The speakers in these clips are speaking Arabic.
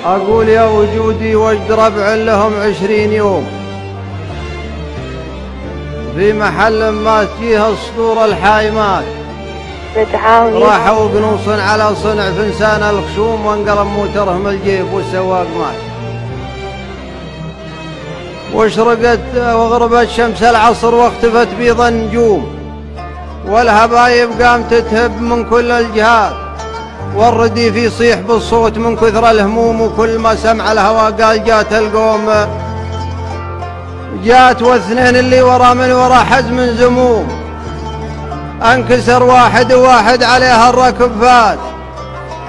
أقول يا وجودي وجد ربع لهم 20 يوم في محل ما فيه الصدور الحايمات، راحوا قنوص على صنع فنسان الخشوم وانقلب موترهم الجيب والسواق مات. واشرقت وغربت شمس العصر واختفت بيض النجوم، والهبايب قام تتهب من كل الجهات، والرديف يصيح بالصوت من كثر الهموم، وكل ما سمع الهوى قال جات القوم. جات واثنين اللي ورا من ورا حزم زموم، انكسر واحد عليها الركب فات،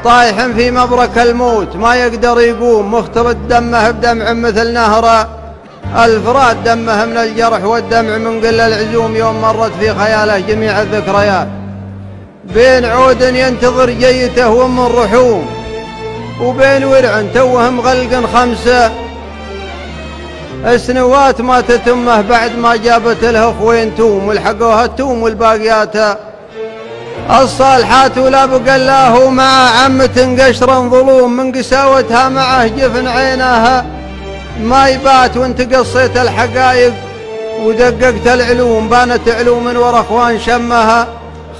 طايح في مبرك الموت ما يقدر يقوم، مختلط دمه بدمع مثل نهر الفرات، دمه من الجرح والدمع من قل العزوم. يوم مرت في خياله جميع الذكريات، بين عود ينتظر جيته ومن رحوم، وبين ورع توهم غلق 5 سنوات ما تتمه بعد ما جابت له اخوين توم، والحقوها التوم والباقيات الصالحات. ولا بقى الله مع عمة قشرا ظلوم، من قساوتها معه جفن عينها ما يبات، وانت قصيت الحقائق ودققت العلوم، بانت علوم من ورا اخوان شمها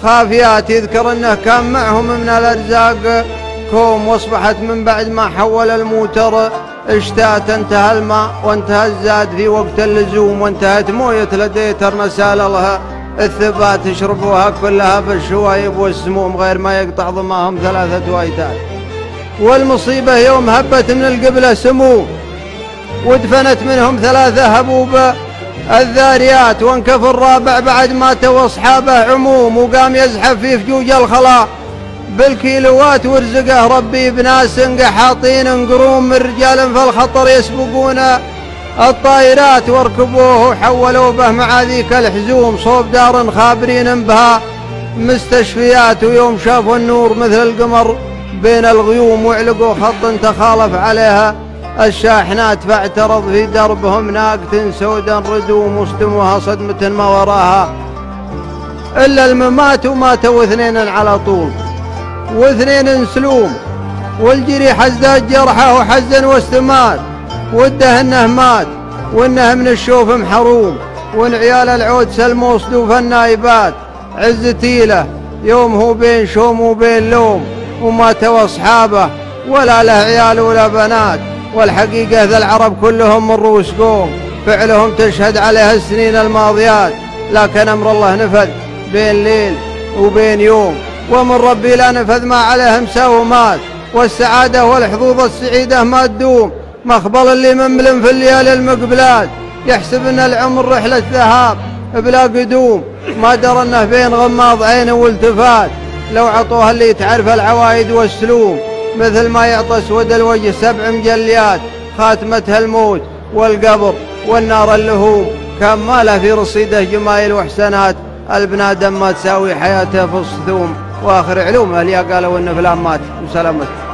خافيات، يذكر انه كان معهم من الارزاق كوم، واصبحت من بعد ما حول الموتر اشتات، انتهى الماء وانتهى الزاد في وقت اللزوم، وانتهت موية لديتر مسال لها الثبات، يشربوها كلها بالشوايب والسموم غير ما يقطع ضماهم 3 وايتات. والمصيبة يوم هبت من القبلة سموم، ودفنت منهم 3 هبوب الذاريات، وانكف الرابع بعد ما تو اصحابه عموم، وقام يزحف في فجوج الخلاء بالكيلوات، ورزقه ربي بناس قحاطين قروم، من رجال في الخطر يسبقون الطائرات، واركبوه وحولوا به مع ذيك الحزوم صوب دار خابرين بها مستشفيات. ويوم شافوا النور مثل القمر بين الغيوم، وعلقوا خط تخالف عليها الشاحنات، فاعترض في دربهم ناقة سودا ردوم، واستموها صدمة ما وراها إلا الممات، وماتوا 2 على طول و2 سلوم، والجريح ازداد جرحه وحزن واستمات، وده انه مات وانه من الشوف محروم، وان عيال العود سلموا صدوف النايبات عزتي له، يوم هو بين شوم وبين لوم، وماتوا اصحابه ولا له عيال ولا بنات. والحقيقة ذا العرب كلهم من رؤوس قوم، فعلهم تشهد عليها السنين الماضيات، لكن أمر الله نفذ بين ليل وبين يوم، ومن ربي لا نفذ ما عليهم ساومات، والسعادة والحظوظ السعيدة ما تدوم، مخبل اللي مملم في الليالي المقبلات، يحسب ان العمر رحلة ذهاب بلا قدوم، ما درى انه بين غماض عينه والتفات، لو عطوها اللي تعرف العوايد والسلوم، مثل ما يعطى اسود الوجه 7 مجليات، خاتمتها الموت والقبر والنار اللهوم، كان ما له في رصيده جمايل وحسنات، البنادم ما تساوي حياته في الصثوم. واخر علومه اللي قالوا ان فلان مات وسلامته.